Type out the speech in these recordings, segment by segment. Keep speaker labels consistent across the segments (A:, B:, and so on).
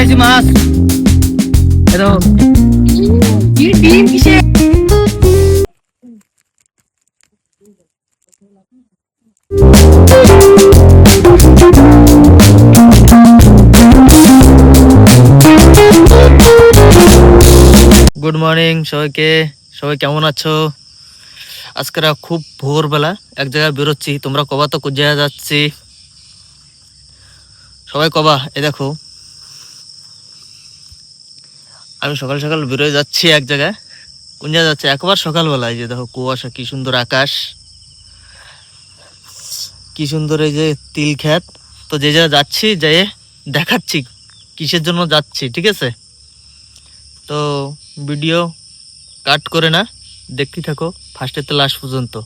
A: ধরতে মাছ। কি ডিম কিসে? গুড মর্নিং সবাইকে। সবাই কেমন আছো? আজকে খুব ভোরবেলা এক জায়গায় বেরোচ্ছি। তোমরা কবা তো কোন জায়গায় যাচ্ছি? সবাই কবা। এ দেখো আমি সকাল সকাল বেরোয় যাচ্ছি এক জায়গায়। কোন জায়গায় যাচ্ছে? একবার সকালবেলায় যে দেখো কুয়াশা, কি সুন্দর আকাশ, কি সুন্দর এই যে তিল ক্ষেত। তো যে জায়গায় যাচ্ছি যাই দেখাচ্ছি কিসের জন্য যাচ্ছি, ঠিক আছে? তো ভিডিও কাট করে না, দেখতে থাকো ফার্স্ট থেকে লাস্ট পর্যন্ত।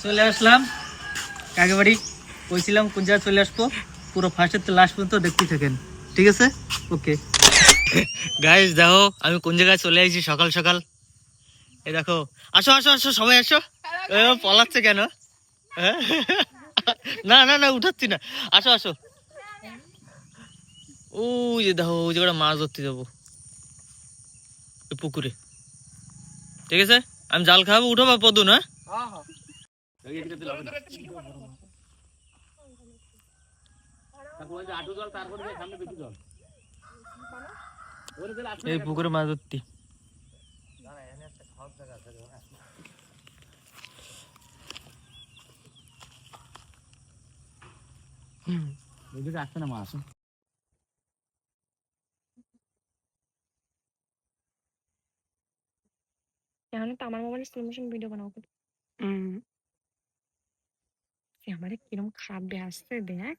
A: চলে আসলাম কাকেবাড়ি। কইছিলাম কোন জায়গায় চলে আসবো, পুরো ফার্স্টের থেকে লাস্ট পর্যন্ত দেখতে থাকেন, ঠিক আছে? ওকে গাইস, দেখো আমি কোন জায়গায় চলে আসছি সকাল সকাল। এই দেখো, আসো আসো আসো সবাই আসো। পলাচ্ছে কেন? না না না, উঠাচ্ছি না, আসো আসো। ওই যে দেখো ওই জায়গাটা মাছ ধরতে যাবো পুকুরে, ঠিক আছে? আমি জাল খাবো, উঠো বা পদু না। এই পুকুরে মাছ ধরতি। আসছে না মাছ।
B: এখন তো আমার মোবাইলে স্লো মোশন ভিডিও বানাবো। আমারে কিরম খারাপ দিয়ে আসছে দেখ।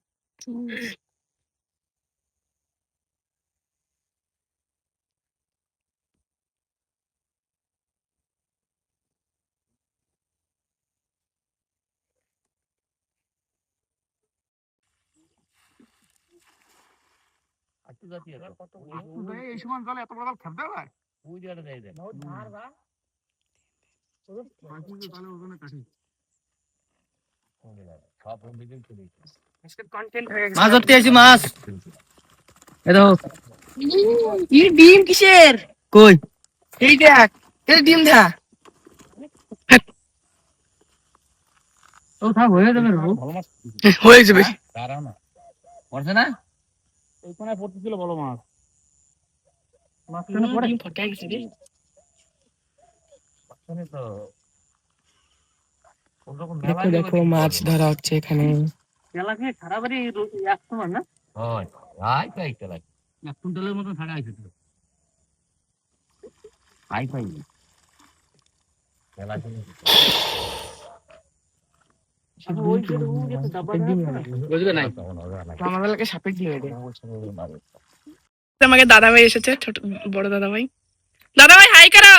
C: এই সময় জলে এত বড় খেলতে হয়?
A: মাছ ধরতে আসি মাছ। ডিম কিসের? কই এই দেখ, এই ডিম ধা। ও থাক, হয়ে যাবে হয়ে যাবে। দাঁড়াও না, পড়ছে না?
C: এই কোনায় পড়তেছিল বড় মাছ।
A: ডিম ফটাই গেছে রে। দেখো দেখো মাছ ধরা হচ্ছে এখানে। খারাপ এক তোমার না? এক কুইন্টালের মতন ছাড়া আছে। হাই ফাই
B: আমাকে দাদা ভাই এসেছে, ছোট বড় দাদা ভাই। দাদা ভাই হাই করো।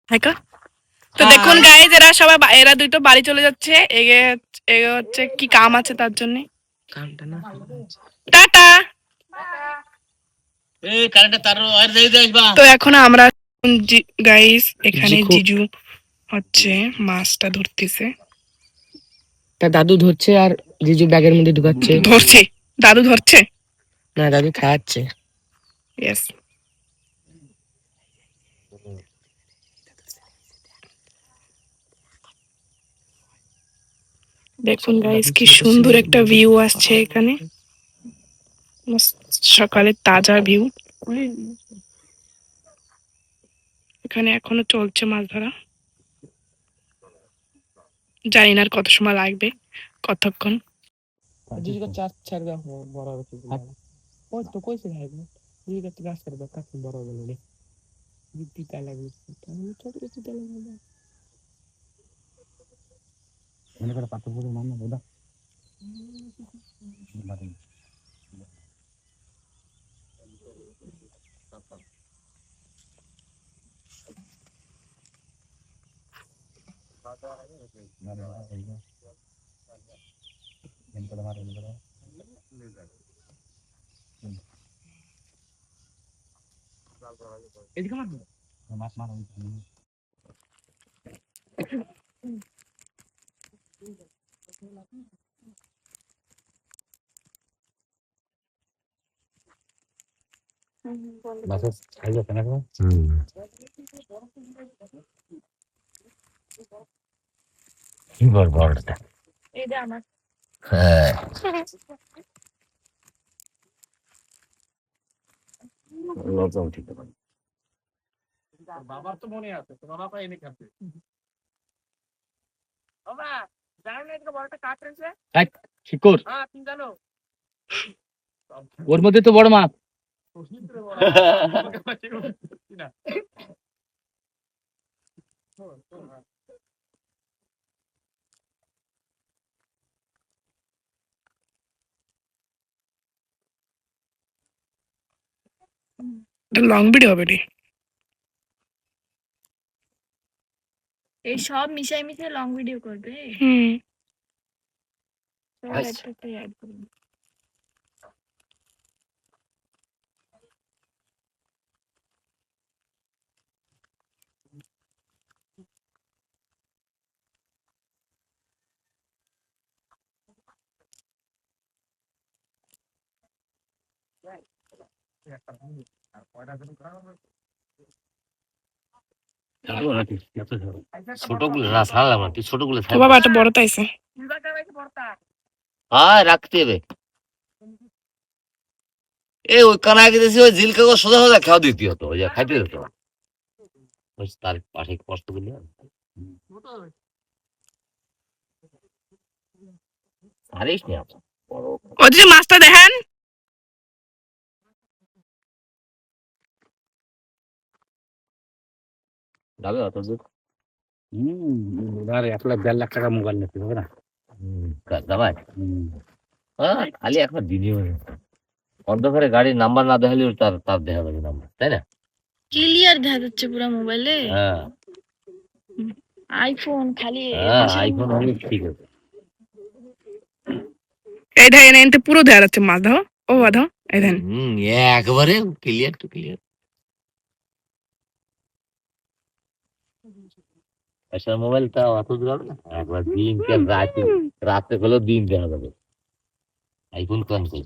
B: হাই কর। তো দেখুন গাইজ, এরা সবাই এরা দুটো বাড়ি চলে যাচ্ছে। এগে এগে হচ্ছে কি কাম আছে তার জন্য।
A: কামটা না
B: টাটা।
A: এই কারেন্টে তার আর দেই আসবা।
B: তো এখন আমরা গাইস এখানে জিজু হচ্ছে মাছটা ধরতেছে।
D: তা দাদু ধরছে আর জিজু ব্যাগের মধ্যে ঢুকাচ্ছে।
B: ধরছে, দাদু ধরছে।
D: না, দাদু খাওয়াচ্ছে।
B: ইয়েস। দেখুন গাইস কি সুন্দর একটা ভিউ আসছে এখানে, সকালের তাজা ভিউ। এখানে এখনো চলছে মাছ ধরা, জানি না আর কত সময় লাগবে, কতক্ষণ।
D: জিজুকে চার চার বড় হবে। ওই তো কইছে ভাই, জিজুকে তো গাছ করবে কাছে বড় হবে না। পিতা লাগবে, ছোট পিতা লাগবে। মনে করে পাথর পুরো মান না দাদা। এদিকে মারবো মাছ মারা মাছের সাইজ আছে না? কি বল বড়টা?
B: এটা আমার।
D: হ্যাঁ, লজ্জাও ঠিক আছে।
C: বাবার তো মনে আছে, তো বাবা পাই এনে খাবে। বাবা জানো না এটা বড়টা কাট রয়েছে?
D: শিকড়
C: হ্যাঁ তুমি জানো।
D: ওর মধ্যে তো বড় মাছ।
C: না
B: লং ভিডিও হবে রে।
E: এই সব মিশাই মিশাই লং ভিডিও করবে।
B: হুম।
E: সবার একটা একটা অ্যাড করবে।
D: ছোটগুলো না ছাড়লাম না, তুই ছোটগুলো
B: তো বাবা একটা বড় তাইছে।
D: হ্যাঁ রাখতে হবে। এ ওই কানায় গেছি ওই ঝিল কাগজ সোজা সোজা খাওয়া দিতে হতো, ওই যে খাইতে হতো তার পাশে কষ্ট করলে ছাড়িস নি আপা বড়
B: ওদিকে মাছটা দেখেন।
D: যাবে অত দূর। আর 1 লাখ 1.5 লাখ টাকা মোবাইল নিতে হবে না। দাবাই খালি একবার দিদি অন্ধকারে গাড়ির নাম্বার না দেখালেও তার তার দেখা যাবে নাম্বার, তাই না?
E: ক্লিয়ার দেখা যাচ্ছে পুরো মোবাইলে।
D: হ্যাঁ
E: আইফোন খালি
D: হ্যাঁ, আইফোন হলে ঠিক আছে।
B: এই দেখেন এনতে পুরো দেখা যাচ্ছে মাছ ধরো। ও বাধো এই দেখেন।
D: একবারে ক্লিয়ার টু ক্লিয়ার। আচ্ছা মোবাইলটা অত দূর হবে না, একবার দিন কে রাতে রাতে হলেও দিন দেখা যাবে। আইফোন কোন কই?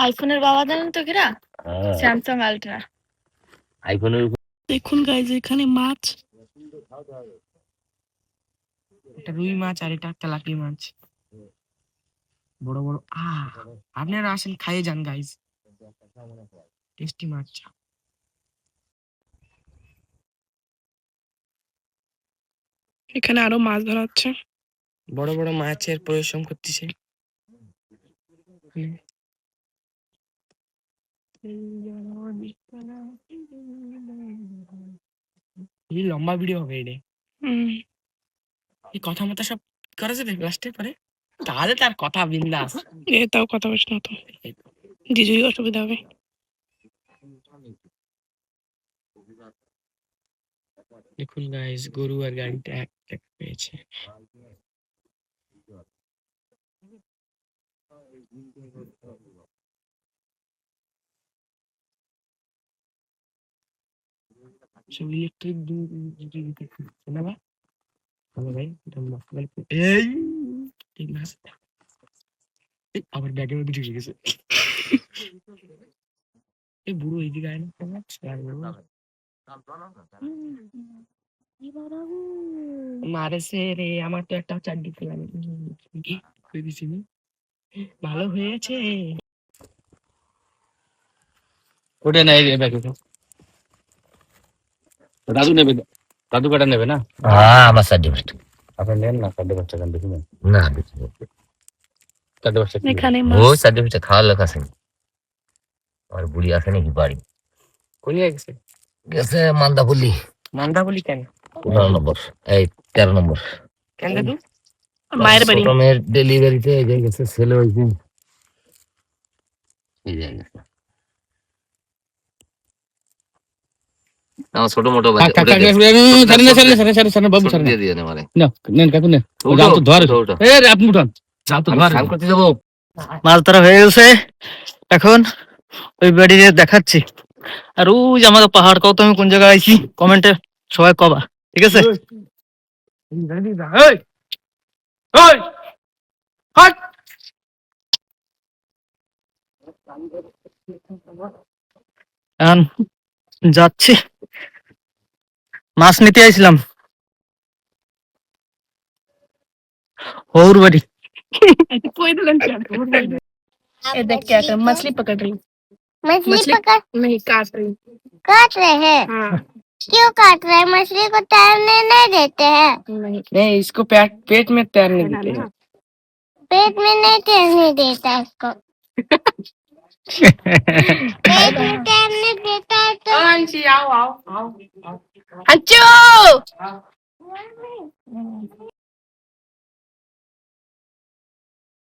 E: আইফোনের বাবা জানেন তো কিরা?
D: হ্যাঁ
E: স্যামসাং আলট্রা।
D: আইফোনের
B: দেখুন গাইজ এখানে মাছ, এটা রুই মাছ আর এটা তেলাপিয়া মাছ, বড় বড়। আপনারা আসেন খাইয়ে যান গাইজ, টেস্টি মাছ। এখানে আরো মাছ ধরা হচ্ছে, বড় বড় মাছের পরিশ্রম করতেছে। এই লম্বা ভিডিও হবে এটা। এই কথা মতো সব করা যাবে লাস্টে পরে, তাহলে তার কথা বিন্দাস। তাও কথা বলছ না তো, জিজুই অসুবিধা হবে। দেখুন গাইস গরু আর গাড়িটা এক পেয়েছে। সব ইলেকট্রিক না ভাই? হ্যালো ভাই, এটা মোবাইল এই ঠিক না আছে? এই আবার ব্যাগের মধ্যে ঢুকে গেছে। এই বুড়ো এইদিকে আয় না কেন? মারেছে রে, আমার তো একটা চার দিতে লাগে দিছি নি। ভালো হয়েছে। ওটা নাই রে ব্যাগে। দাদু নেবে, দাদু কাটা নেবে না?
D: হ্যাঁ আমার সার্টিফিকেট
B: আপনি নেন না সার্টিফিকেটটা কেন দেখি নেন।
D: না
B: সার্টিফিকেটটা কি?
E: এখানে
D: ও সার্টিফিকেট খাওয়ার লোক আছে আর বুড়ি আছে নাকি বাড়ি
B: কোন জায়গায় গেছে?
D: গেছে মান্দাপল্লি
B: মান্দা বলি কেন?
D: 15 নম্বর এই 13 নম্বর
B: কেন দাদু?
E: মায়ের বাড়ি।
D: ছোট মেয়ের ডেলিভারিতে গেছে ছেলে হয়েছে এই জায়গায় গেছে। আমার ছোট মোটো বাচ্চা উঠে দে।
B: বাবু
D: ছোট দিয়ে দিয়ে নে মানে
B: নেন কাকু নেন।
D: উঠো,
B: যাও তো ধর।
D: উঠো, উঠো।
B: এই রে আপনি উঠান। যাও তো
D: আমি
B: ধর।
D: স্নান করতে যাবো
A: মাছ ধরা হয়ে গেছে, এখন ওই বাড়ি দেখাচ্ছি। আর ওই যে আমাদের পাহাড়, কত আমি কোন জায়গায় আইছি কমেন্টে সবাই কবা, ঠিক আছে?
B: এই এই হাট।
A: এখন যাচ্ছি, মাছ নিতে আইছিলাম ওর বাড়ি।
E: कोई तो लंच ये देख क्या कर, मछली पकड़ रही।
F: मछली पकड़
E: नहीं, काट रही।
F: काट रहे हैं।
E: हाँ।
F: क्यों काट रहे हैं? मछली को तैरने नहीं देते हैं।
E: नहीं।
B: नहीं, इसको पेट में तैरने देते हैं।
F: पेट में नहीं तैरने देता है इसको। पेट में तैरने देता है तो
B: अंशी आओ आओ आओ।
E: अंचू।